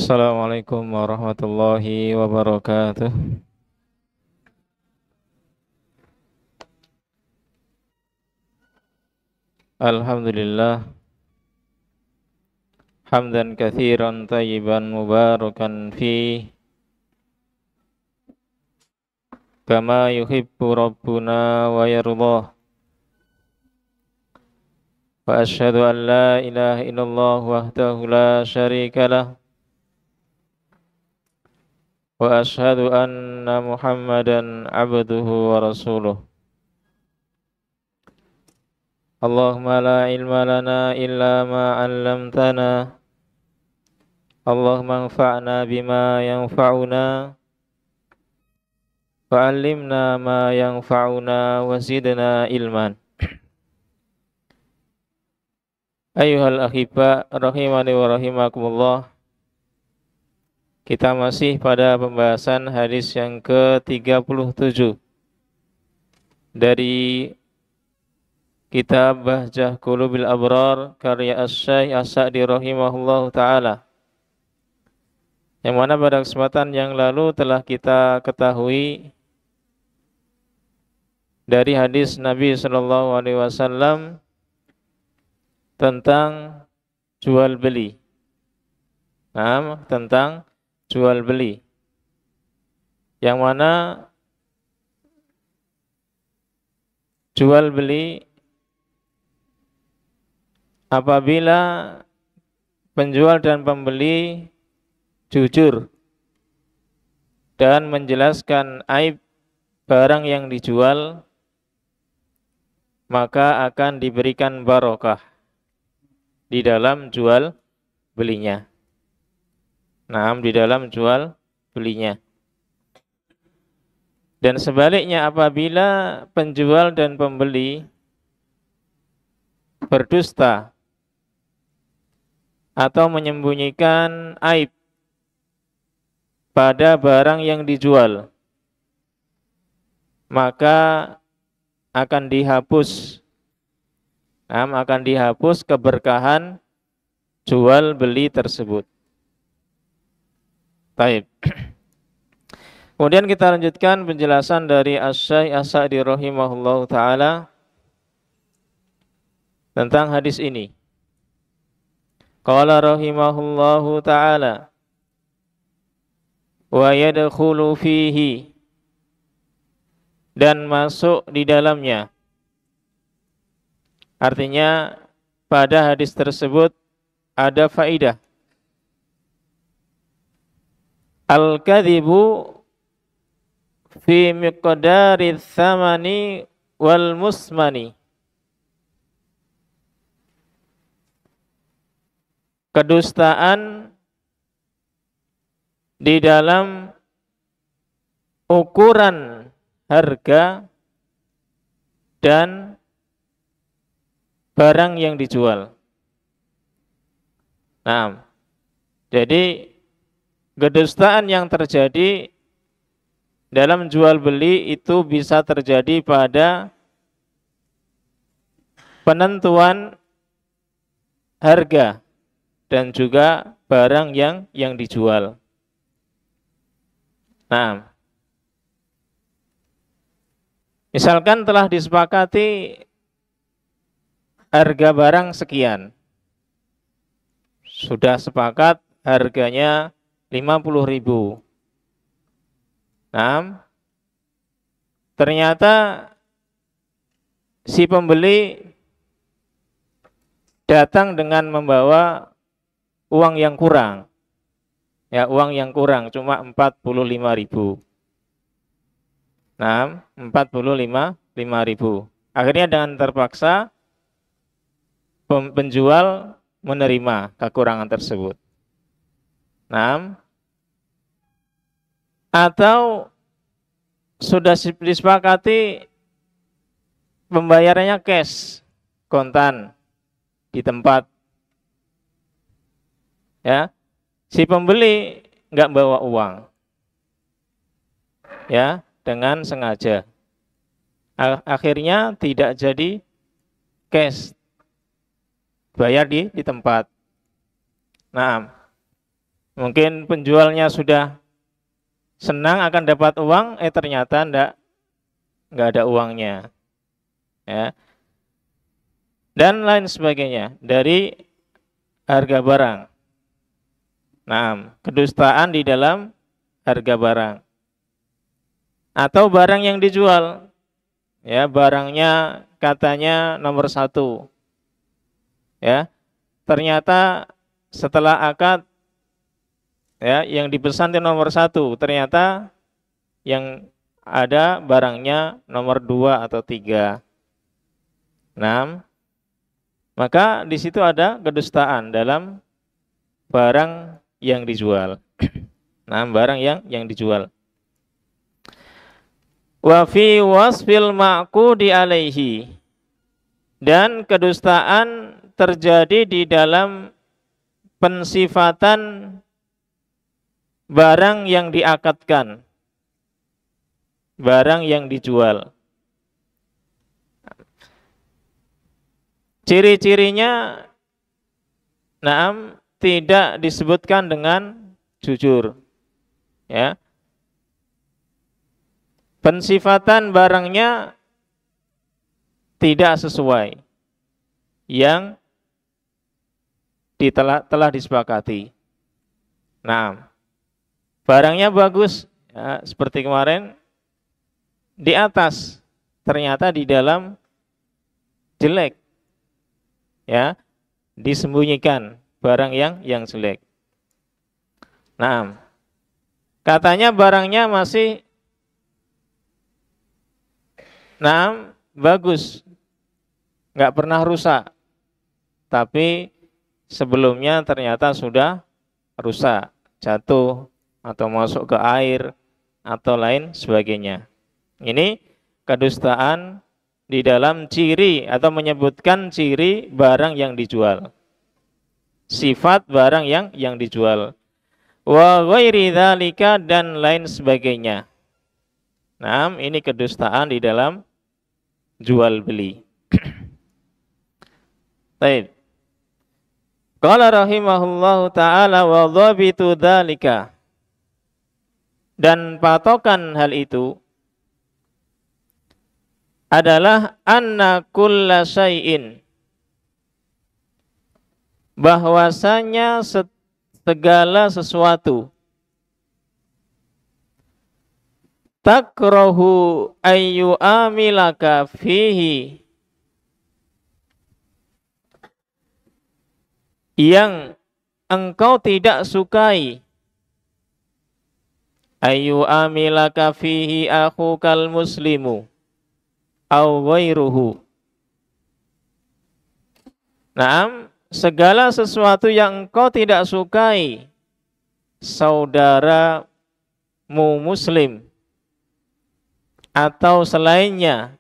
Assalamualaikum warahmatullahi wabarakatuh. Alhamdulillah hamdan katsiran tayyiban mubarakan fi kama yuhibbu rabbuna wa yardah. Wa asyhadu an la ilaha illallah wahdahu la syarika lah wa asyhadu anna Muhammadan abduhu wa rasuluh. Allahumma la ilma lana illa ma 'allamtana. Allahumma anfa'na bima yanfa'una wa'allimna ma yanfa'una wa zidna ilman. Ayyuhal akhibba rahimani wa rahimakumullah. Kita masih pada pembahasan hadis yang ke-37 dari kitab Bahjah Qulubil Abrar karya Asy-Syaikh As-Sa'di rahimahullahu taala. Yang mana pada kesempatan yang lalu telah kita ketahui dari hadis Nabi sallallahu alaihi wasallam tentang jual beli. Tentang jual beli. Yang mana jual beli apabila penjual dan pembeli jujur dan menjelaskan aib barang yang dijual, maka akan diberikan barokah di dalam jual belinya. Di dalam jual belinya. Dan sebaliknya apabila penjual dan pembeli berdusta atau menyembunyikan aib pada barang yang dijual, maka akan dihapus keberkahan jual beli tersebut. Baik. Kemudian kita lanjutkan penjelasan dari Asy-Syaikh As-Sa'di rahimahullahu taala tentang hadis ini. Qala rahimahullahu taala wa yadkhulu fihi, dan masuk di dalamnya. Artinya pada hadis tersebut ada faidah. Al-kadhibu fi miqdari thamani wal musmani. Kedustaan di dalam ukuran harga dan barang yang dijual. Jadi kedustaan yang terjadi dalam jual beli itu bisa terjadi pada penentuan harga dan juga barang yang dijual. Misalkan telah disepakati harga barang sekian. Sudah sepakat harganya 50.000. Ternyata si pembeli datang dengan membawa uang yang kurang. Uang yang kurang cuma 45.000. 45.000. Akhirnya dengan terpaksa penjual menerima kekurangan tersebut. Atau sudah disepakati pembayarannya cash, kontan di tempat. Si pembeli enggak bawa uang. Dengan sengaja. Akhirnya tidak jadi cash. Bayar di tempat. Mungkin penjualnya sudah senang akan dapat uang, ternyata nggak ada uangnya, ya. Dan lain sebagainya dari harga barang. Nah, kedustaan di dalam harga barang atau barang yang dijual, ya, barangnya katanya nomor 1, ya, ternyata setelah akad, ya, yang dipesan itu nomor 1, ternyata yang ada barangnya nomor 2 atau 3. Nah, maka di situ ada kedustaan dalam barang yang dijual. Nah, barang yang dijual. Wa fi wasfil ma'qudi alaihi, dan kedustaan terjadi di dalam pensifatan barang yang diakadkan, barang yang dijual. Ciri-cirinya, tidak disebutkan dengan jujur, ya. Pensifatan barangnya tidak sesuai yang telah disepakati. Nah, barangnya bagus, ya, seperti kemarin di atas, ternyata di dalam jelek, ya, disembunyikan barang yang jelek. Nah, katanya barangnya masih bagus, nggak pernah rusak, tapi sebelumnya ternyata sudah rusak, jatuh atau masuk ke air atau lain sebagainya. Ini kedustaan di dalam ciri atau menyebutkan ciri barang yang dijual, sifat barang yang dijual. Wa ghairi dzalika, dan lain sebagainya. Nah, ini kedustaan di dalam jual beli. Baik. Qala rahimahullahu ta'ala wa dhabitu dzalika, dan patokan hal itu adalah anna kulla syai'in, bahwasanya segala sesuatu, takrahu ayyu amilaka fihi, yang engkau tidak sukai, ayyu amilaka fihi akhukal muslimu aw ghairuhu. Naam, segala sesuatu yang engkau tidak sukai saudaramu muslim atau selainnya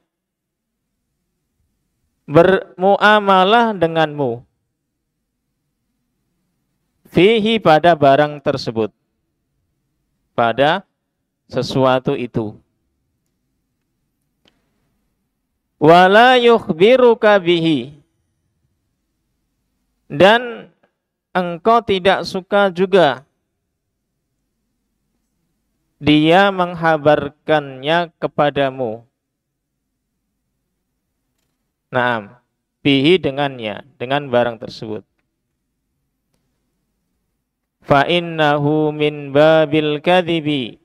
bermuamalah denganmu, fihi, pada barang tersebut, pada sesuatu itu, wala yukhbiruka bihi, dan engkau tidak suka juga dia menghabarkannya kepadamu. Naam, bihi, dengannya, dengan barang tersebut. Fa innahu min babil kadhibi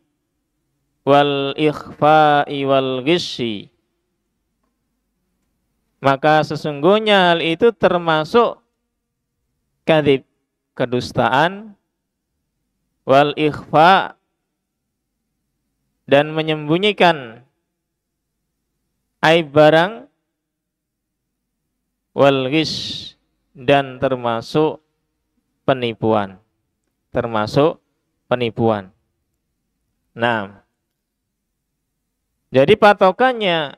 wal ikhfa'i wal ghisyi, maka sesungguhnya hal itu termasuk kadzib, kedustaan, wal ikhfa', dan menyembunyikan aib barang, wal ghish, dan termasuk penipuan, Nah, jadi patokannya,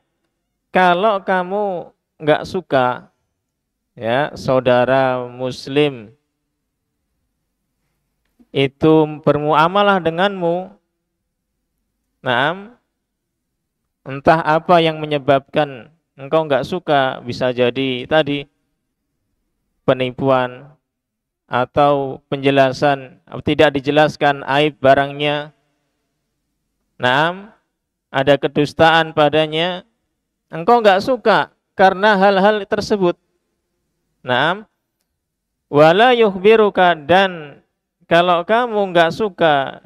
kalau kamu nggak suka, ya, saudara muslim itu bermuamalah denganmu, nah, entah apa yang menyebabkan engkau nggak suka, bisa jadi tadi penipuan atau penjelasan, tidak dijelaskan aib barangnya. Naam, ada kedustaan padanya, engkau enggak suka karena hal-hal tersebut. Naam, wala yukhbiruka, dan kalau kamu enggak suka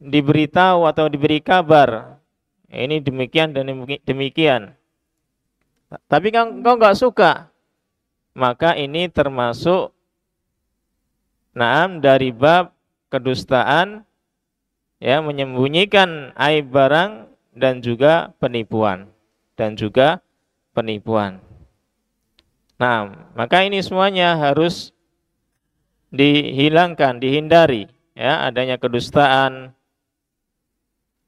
diberitahu atau diberi kabar, ini demikian dan demikian, tapi engkau enggak suka, maka ini termasuk dari bab kedustaan, ya, menyembunyikan aib barang dan juga penipuan. Nah, maka ini semuanya harus dihilangkan, dihindari, ya, adanya kedustaan,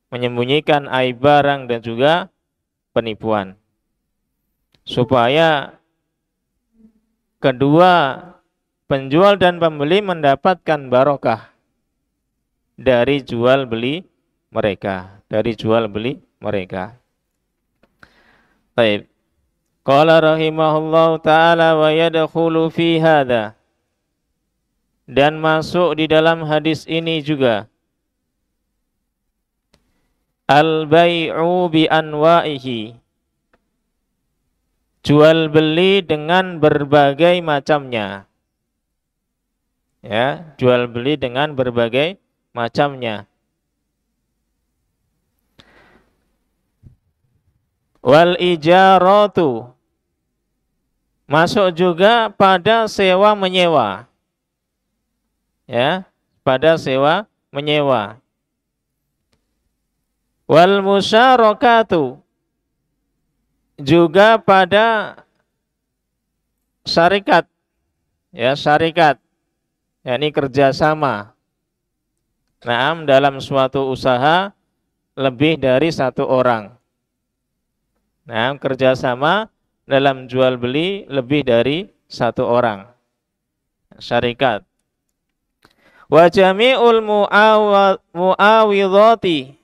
menyembunyikan aib barang dan juga penipuan, supaya kedua penjual dan pembeli mendapatkan barokah dari jual beli mereka, Baik. Qala rahimahullahu taala wa yadkhulu fi hadza, dan masuk di dalam hadis ini juga al-bai'u bi anwa'ihi, jual beli dengan berbagai macamnya. Ya, jual beli dengan berbagai macamnya. Wal ijaratu, masuk juga pada sewa menyewa. Ya, pada sewa menyewa. Wal musyarakatu, juga pada syarikat. Ya, syarikat, yakni kerjasama. Naam, dalam suatu usaha lebih dari satu orang. Naam, kerjasama dalam jual beli lebih dari satu orang. Syarikat. Wa jami'ul mu'awidhati,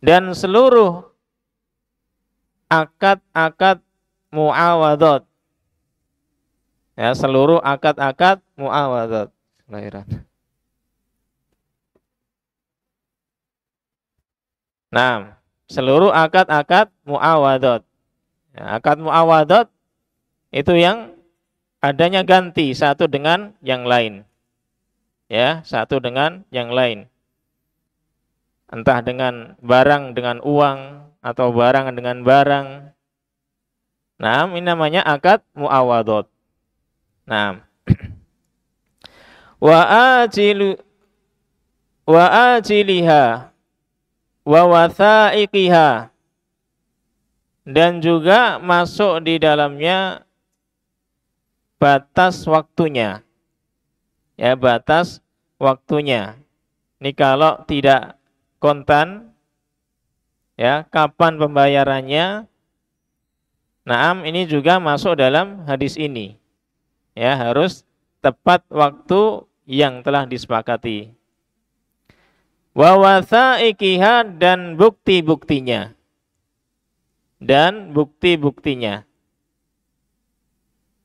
dan seluruh akad-akad mu'awadhat. Ya, seluruh akad-akad mu'awadhat. Nah, seluruh akad-akad mu'awadhat. Ya, akad mu'awadhat itu yang adanya ganti satu dengan yang lain. Ya, satu dengan yang lain. Entah dengan barang dengan uang atau barang dengan barang. Nah, ini namanya akad mu'awadhat. Nah, wa ajiliha wa wathaiqiha, dan juga masuk di dalamnya batas waktunya. Ya, batas waktunya. Ini kalau tidak kontan, ya, kapan pembayarannya. Naam, ini juga masuk dalam hadis ini. Ya, harus tepat waktu yang telah disepakati. Wa wathaiqiha, dan bukti-buktinya.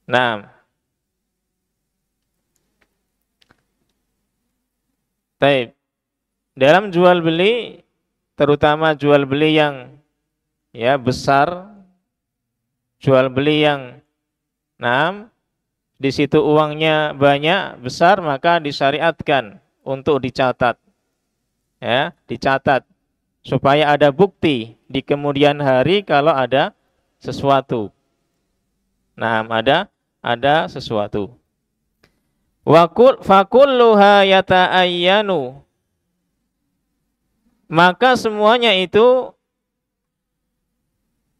Nah, baik. Dalam jual beli, terutama jual beli yang, ya, besar, jual beli yang, di situ uangnya banyak, besar, maka disyariatkan untuk dicatat. Ya, dicatat supaya ada bukti di kemudian hari kalau ada sesuatu. Nah, ada sesuatu. Fakulluha yata'ayyanu, maka semuanya itu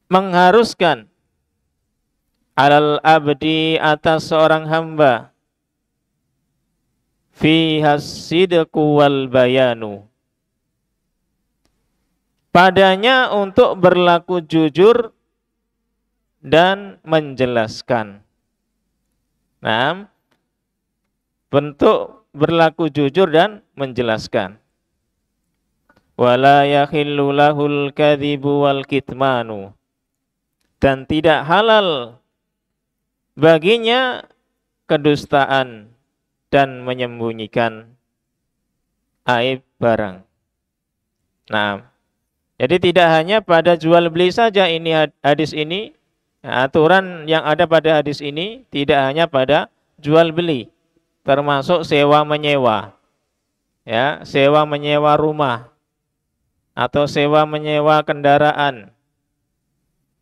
mengharuskan alal abdi, atas seorang hamba, fi hasidqu wal bayanu, padanya untuk berlaku jujur dan menjelaskan. Nah, bentuk berlaku jujur dan menjelaskan. Wala yakhillu lahul kadhibu wal kitmanu, dan tidak halal baginya kedustaan dan menyembunyikan aib barang. Nah, jadi tidak hanya pada jual beli saja ini hadis ini, aturan yang ada pada hadis ini tidak hanya pada jual beli, termasuk sewa menyewa. Ya, sewa menyewa rumah atau sewa menyewa kendaraan.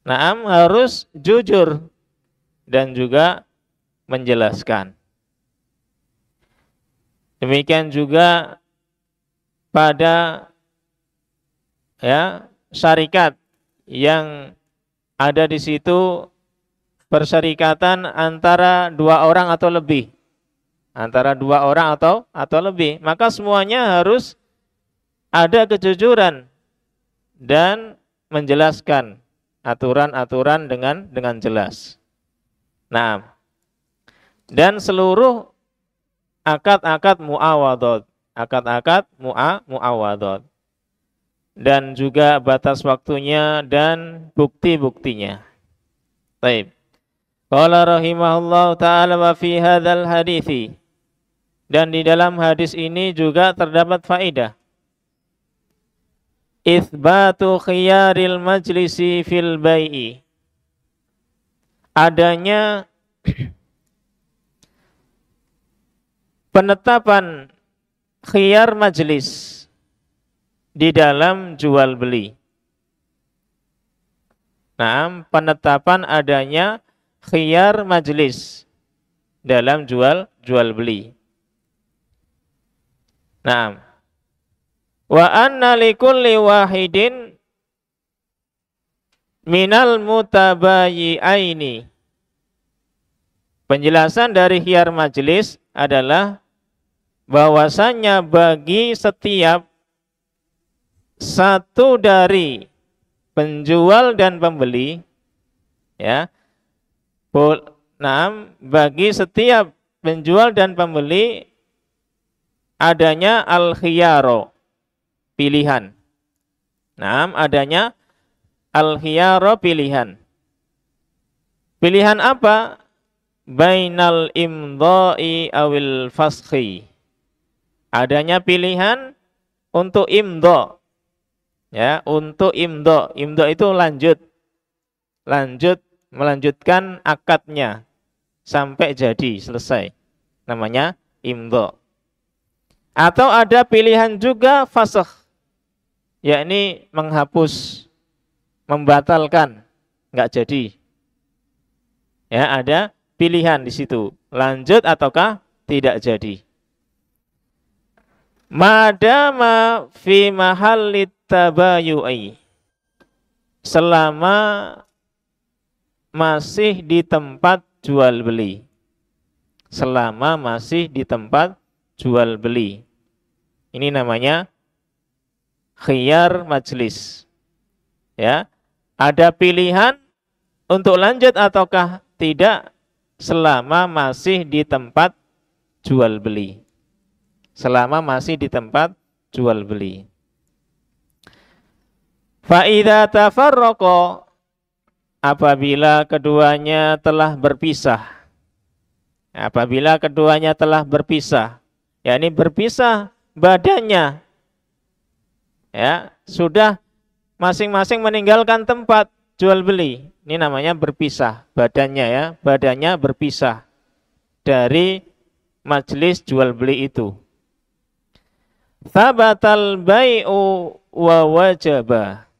Naam, harus jujur dan juga menjelaskan. Demikian juga pada syarikat yang ada di situ persyarikatan antara dua orang atau lebih. Antara dua orang atau lebih. Maka semuanya harus ada kejujuran dan menjelaskan aturan-aturan dengan jelas. Nah, dan seluruh akad-akad muawadhat, akad-akad muawadhat, dan juga batas waktunya dan bukti-buktinya. Baik. Qala rahimahullahu taala wa fi hadzal hadithi, dan di dalam hadis ini juga terdapat faedah itsbatu khiyaril majlisi fil bai'i, adanya penetapan khiyar majlis di dalam jual beli. Nah, penetapan adanya khiyar majlis dalam jual beli. Nah, wa anna likulli wahidin minal mutabayyi'aini. Penjelasan dari khiyar majlis adalah bahwasannya bagi setiap satu dari penjual dan pembeli, ya, bagi setiap penjual dan pembeli adanya al-khiyaro, pilihan. Adanya al-khiyaro, pilihan. Pilihan apa? Bainal imdha'i awil faskhi. Adanya pilihan untuk imdha. Ya, untuk imdha. Imdha itu melanjutkan akadnya sampai jadi, selesai. Namanya imdha. Atau ada pilihan juga fasakh, yakni menghapus, membatalkan, enggak jadi. Ya, ada pilihan di situ, lanjut ataukah tidak jadi. Madama fi mahallit tabayu'i, selama masih di tempat jual beli. Selama masih di tempat jual beli. Ini namanya khiyar majlis. Ya, ada pilihan untuk lanjut ataukah tidak selama masih di tempat jual beli. Selama masih di tempat jual beli. Fa idza tafarraqa, apabila keduanya telah berpisah. Apabila keduanya telah berpisah, yakni berpisah badannya, ya, sudah masing-masing meninggalkan tempat jual beli. Ini namanya berpisah badannya, ya, badannya berpisah dari majelis jual beli itu. Thabatal bai'u wa wajaba,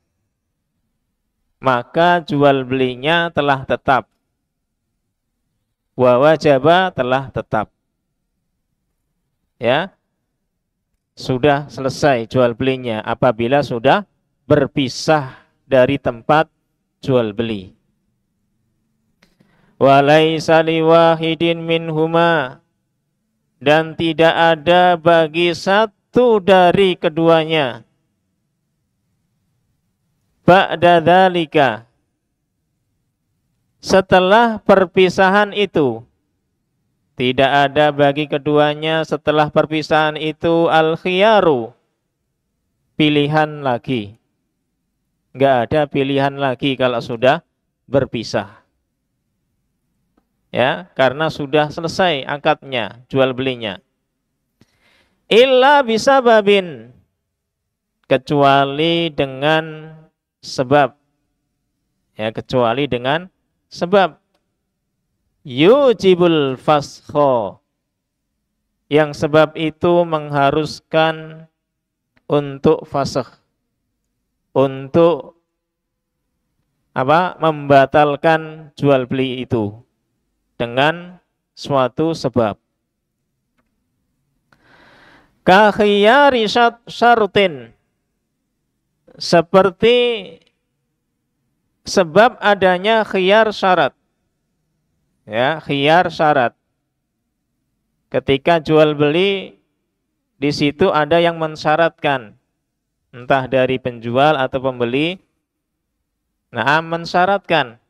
maka jual belinya telah tetap. Wa wajaba, telah tetap. Ya, sudah selesai jual belinya apabila sudah berpisah dari tempat jual beli. Walaisa liwahidin minhuma, dan tidak ada bagi satu dari keduanya ba'da dzalika, setelah perpisahan itu, tidak ada bagi keduanya setelah perpisahan itu al-khiyaru, pilihan lagi. Enggak ada pilihan lagi kalau sudah berpisah. Ya, karena sudah selesai akadnya, jual belinya. Illa bisababin, kecuali dengan sebab. Ya, kecuali dengan sebab. Yujibul fasho, yang sebab itu mengharuskan untuk fasakh, untuk membatalkan jual beli itu dengan suatu sebab. Ka khiyari syartin, seperti sebab adanya khiyar syarat. Ya, khiyar syarat. Ketika jual beli, di situ ada yang mensyaratkan, entah dari penjual atau pembeli. Nah, mensyaratkan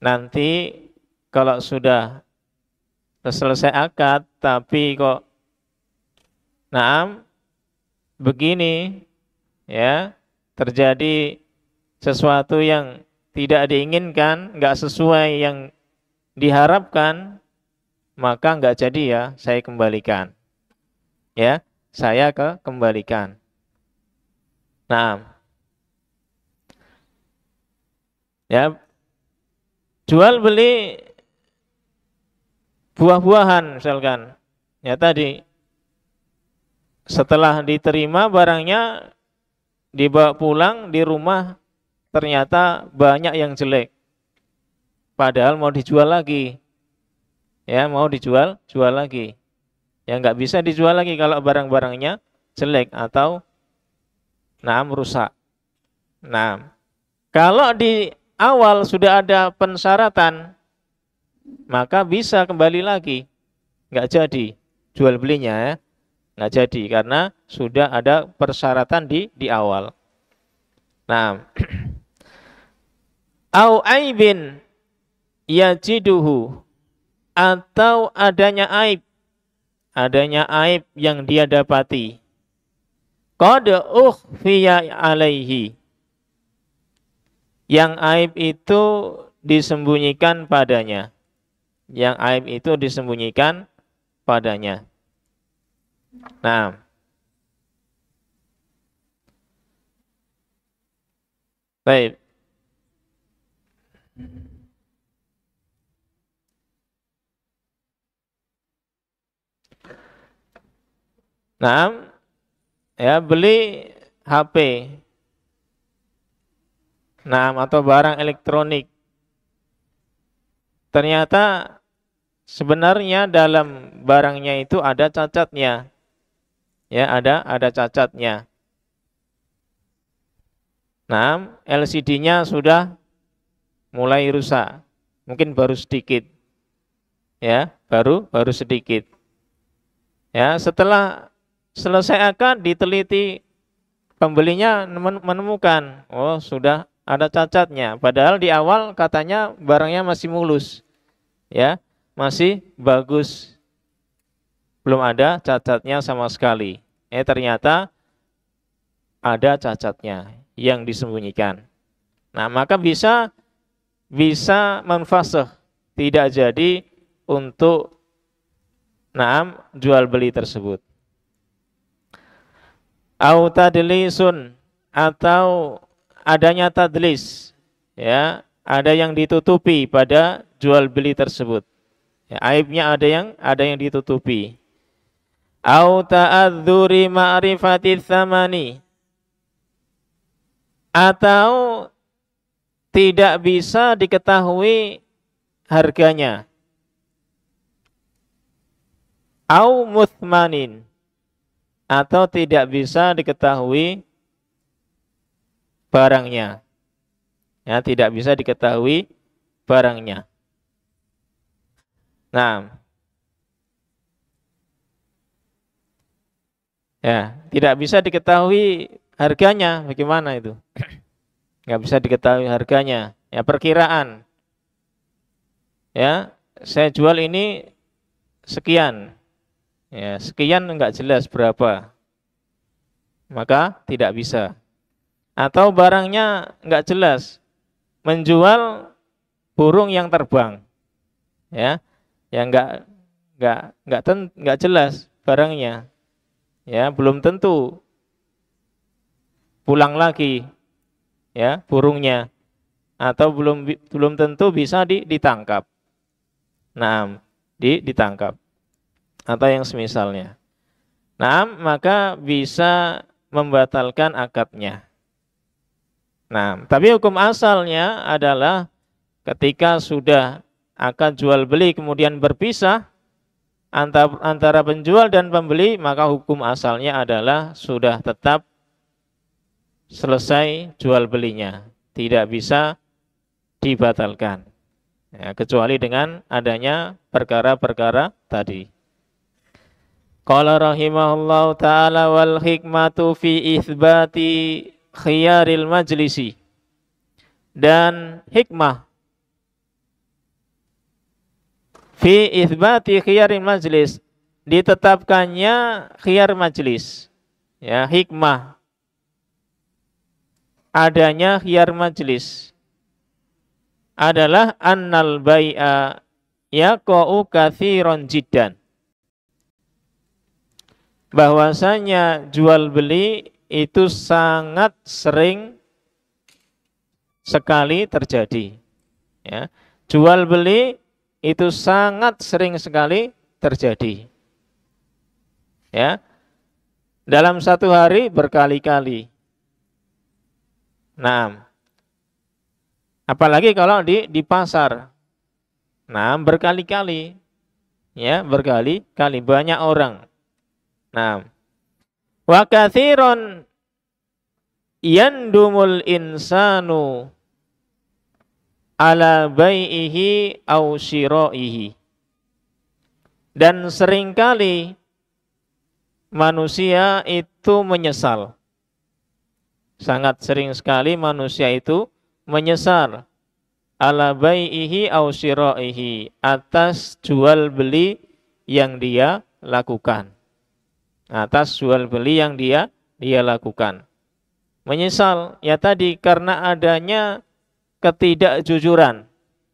nanti kalau sudah selesai akad, tapi kok begini, ya, terjadi sesuatu yang tidak diinginkan, nggak sesuai yang diharapkan, maka nggak jadi ya, saya kembalikan. Ya, saya kembalikan. Nah, ya, jual beli buah-buahan misalkan. Ya tadi, setelah diterima barangnya, dibawa pulang, di rumah ternyata banyak yang jelek. Padahal mau dijual lagi. Ya, mau dijual lagi. Ya, nggak bisa dijual lagi kalau barang-barangnya jelek atau rusak. Nah, kalau di awal sudah ada pensyaratan, maka bisa kembali lagi. Nggak jadi jual belinya, ya. Nggak jadi karena sudah ada persyaratan di awal. Nah, au aibin yajiduhu, atau adanya aib yang dia dapati. Qad ukhfiya alaihi, yang aib itu disembunyikan padanya. Yang aib itu disembunyikan padanya. Nah, baik. Nah, ya, beli HP. Nah, atau barang elektronik. Ternyata sebenarnya dalam barangnya itu ada cacatnya. Ya, ada cacatnya. Nah, LCD-nya sudah mulai rusak. Mungkin baru sedikit. Ya, baru sedikit. Ya, setelah selesai akad diteliti, pembelinya menemukan, oh sudah ada cacatnya. Padahal di awal katanya barangnya masih mulus, ya, masih bagus, belum ada cacatnya sama sekali. Ternyata ada cacatnya yang disembunyikan. Nah, maka bisa menfasakh, tidak jadi untuk jual beli tersebut. Au tadlisun, atau adanya tadlis, ya, ada yang ditutupi pada jual beli tersebut. Ya, aibnya ada yang ditutupi. Au ta'adzuri ma'rifati tsamani, atau tidak bisa diketahui harganya. Au muthmanin, atau tidak bisa diketahui barangnya. Ya, tidak bisa diketahui barangnya. Nah, ya, tidak bisa diketahui harganya, bagaimana itu? Nggak bisa diketahui harganya. Ya, perkiraan. Ya, saya jual ini sekian. Ya, sekian enggak jelas berapa. Maka tidak bisa. Atau barangnya enggak jelas. Menjual burung yang terbang. ya, yang nggak jelas barangnya, ya, belum tentu pulang lagi, ya, burungnya, atau belum tentu bisa ditangkap. Nah, ditangkap atau yang semisalnya. Nah, maka bisa membatalkan akadnya. Nah, tapi hukum asalnya adalah ketika sudah akad jual beli kemudian berpisah antara penjual dan pembeli, maka hukum asalnya adalah sudah tetap selesai jual belinya, tidak bisa dibatalkan. Ya, kecuali dengan adanya perkara-perkara tadi. Qala rahimahullahu ta'ala wal hikmatu fi itsbati khiyaril majlisi. Dan hikmah fi itsbati khiyaril majlis, ditetapkannya khiyar majlis. Ya, hikmah adanya khiyar majlis adalah annal bai'a yaqa'u katsiran jiddan. Bahwasanya jual beli itu sangat sering sekali terjadi. Ya. Jual beli itu sangat sering sekali terjadi. Ya. Dalam satu hari berkali-kali. Nah, apalagi kalau di pasar. Nah, berkali-kali. Ya, berkali-kali banyak orang. Nah, wa katsiron yandumul insanu ala bai'ihi au syira'ihi. Dan seringkali manusia itu menyesal. Sangat sering sekali manusia itu menyesal ala bai'ihi au syira'ihi, atas jual beli yang dia lakukan. Atas jual beli yang dia lakukan. Menyesal ya tadi karena adanya ketidakjujuran,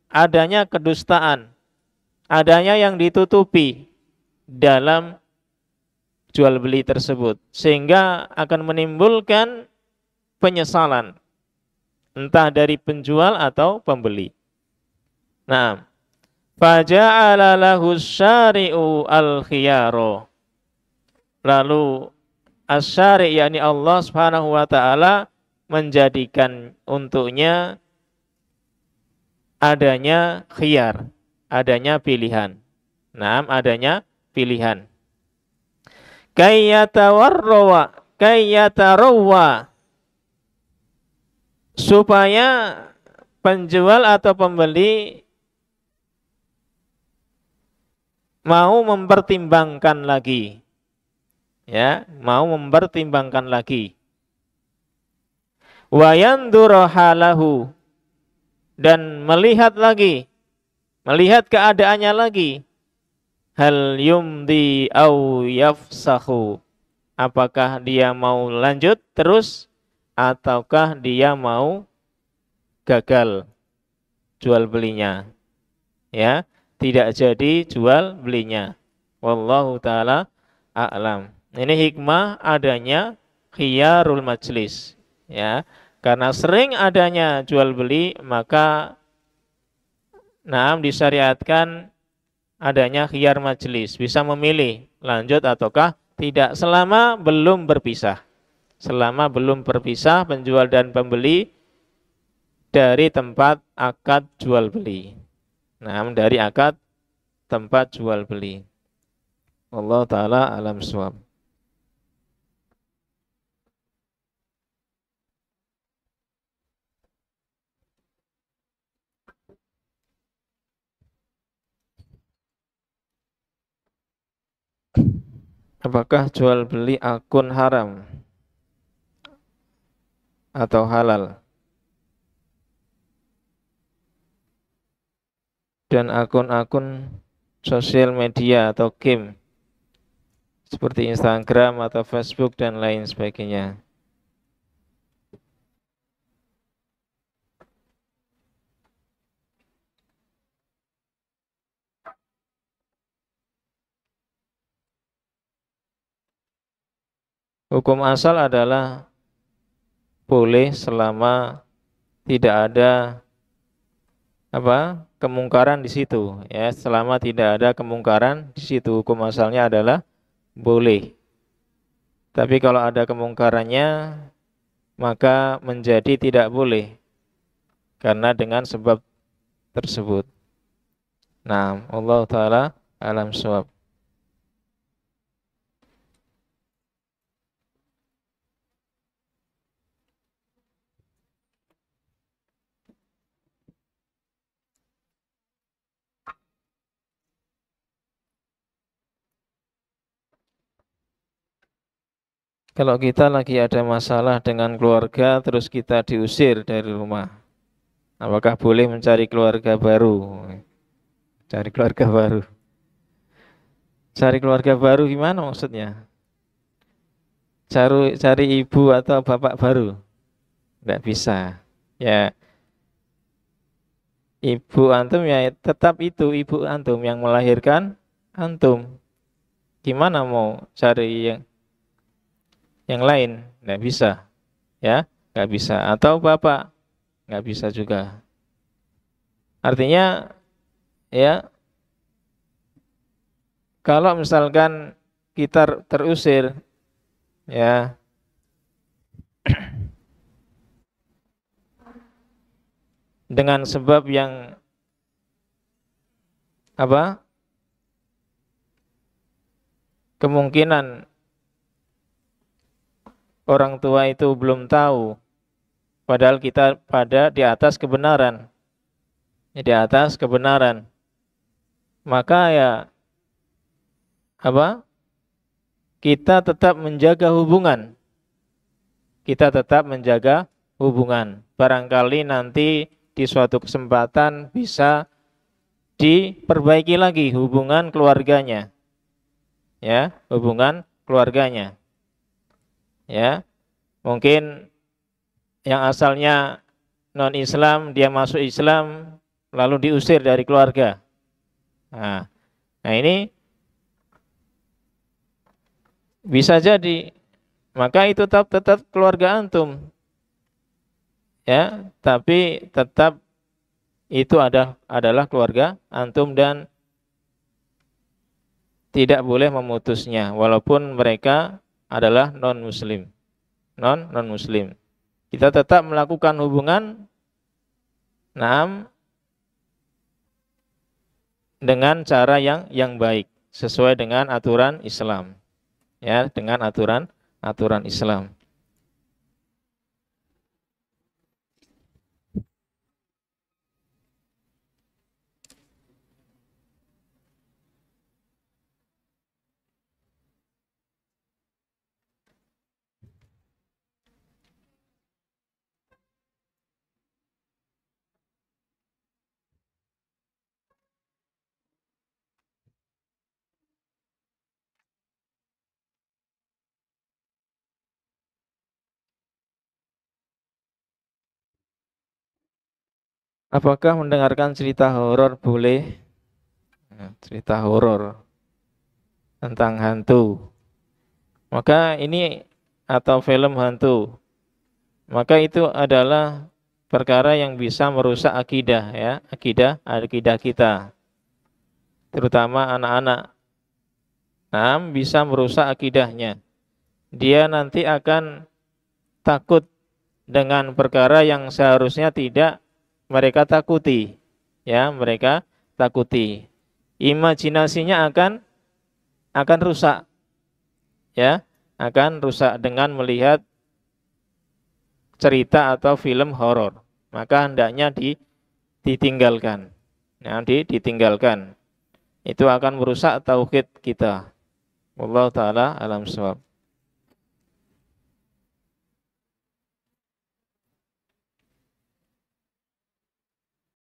adanya kedustaan, adanya yang ditutupi dalam jual beli tersebut, sehingga akan menimbulkan penyesalan entah dari penjual atau pembeli. Nah, faja'ala lahu syari'u al-khiyaro. Lalu asy-syari' yakni Allah Subhanahu wa taala menjadikan untuknya adanya khiyar, adanya pilihan. Nah, adanya pilihan. Kayyatawarrawa, supaya penjual atau pembeli mau mempertimbangkan lagi. Ya, mau mempertimbangkan lagi. Wa yanzuru halahu, dan melihat lagi, melihat keadaannya lagi. Hal yumdi au yafsahu, apakah dia mau lanjut terus ataukah dia mau gagal jual belinya. Ya, tidak jadi jual belinya. Wallahu taala a'lam. Ini hikmah adanya khiyarul majlis, ya. Karena sering adanya jual beli, maka disyariatkan adanya khiyar majlis, bisa memilih lanjut ataukah tidak selama belum berpisah. Selama belum berpisah penjual dan pembeli dari tempat akad jual beli. Dari akad tempat jual beli. Allah taala alam shawab. Apakah jual beli akun haram atau halal? Dan akun-akun sosial media atau game seperti Instagram atau Facebook dan lain sebagainya. Hukum asal adalah boleh selama tidak ada kemungkaran di situ, ya. Selama tidak ada kemungkaran di situ, hukum asalnya adalah boleh. Tapi kalau ada kemungkarannya, maka menjadi tidak boleh karena dengan sebab tersebut. Nah, Allah taala alam shawab. Kalau kita lagi ada masalah dengan keluarga, terus kita diusir dari rumah, apakah boleh mencari keluarga baru? Cari keluarga baru. Cari keluarga baru gimana maksudnya? Cari ibu atau bapak baru? Tidak bisa. Ya, ibu antum ya tetap itu ibu antum yang melahirkan antum. Gimana mau cari yang lain? Tidak bisa. Ya, nggak bisa. Atau bapak? Nggak bisa juga. Artinya, ya, kalau misalkan kita terusir, ya, dengan sebab yang kemungkinan orang tua itu belum tahu, padahal kita di atas kebenaran, di atas kebenaran, maka ya kita tetap menjaga hubungan, barangkali nanti di suatu kesempatan bisa diperbaiki lagi hubungan keluarganya, ya, hubungan keluarganya, ya. Mungkin yang asalnya non Islam dia masuk Islam lalu diusir dari keluarga. Nah ini bisa jadi, maka itu tetap keluarga antum, ya, tapi tetap itu adalah keluarga antum dan tidak boleh memutusnya walaupun mereka adalah non muslim. Kita tetap melakukan hubungan dengan cara yang baik sesuai dengan aturan Islam, ya, dengan aturan Islam. Apakah mendengarkan cerita horor boleh? Cerita horor tentang hantu. Maka ini atau film hantu. Maka itu adalah perkara yang bisa merusak akidah, ya, akidah kita. Terutama anak-anak. Bisa merusak akidahnya. Dia nanti akan takut dengan perkara yang seharusnya tidak mereka takuti, ya, mereka takuti. Imajinasinya akan rusak, ya, akan rusak dengan melihat cerita atau film horor. Maka hendaknya ditinggalkan, ya, ditinggalkan. Itu akan merusak tauhid kita. Wallahu taala alam shawab.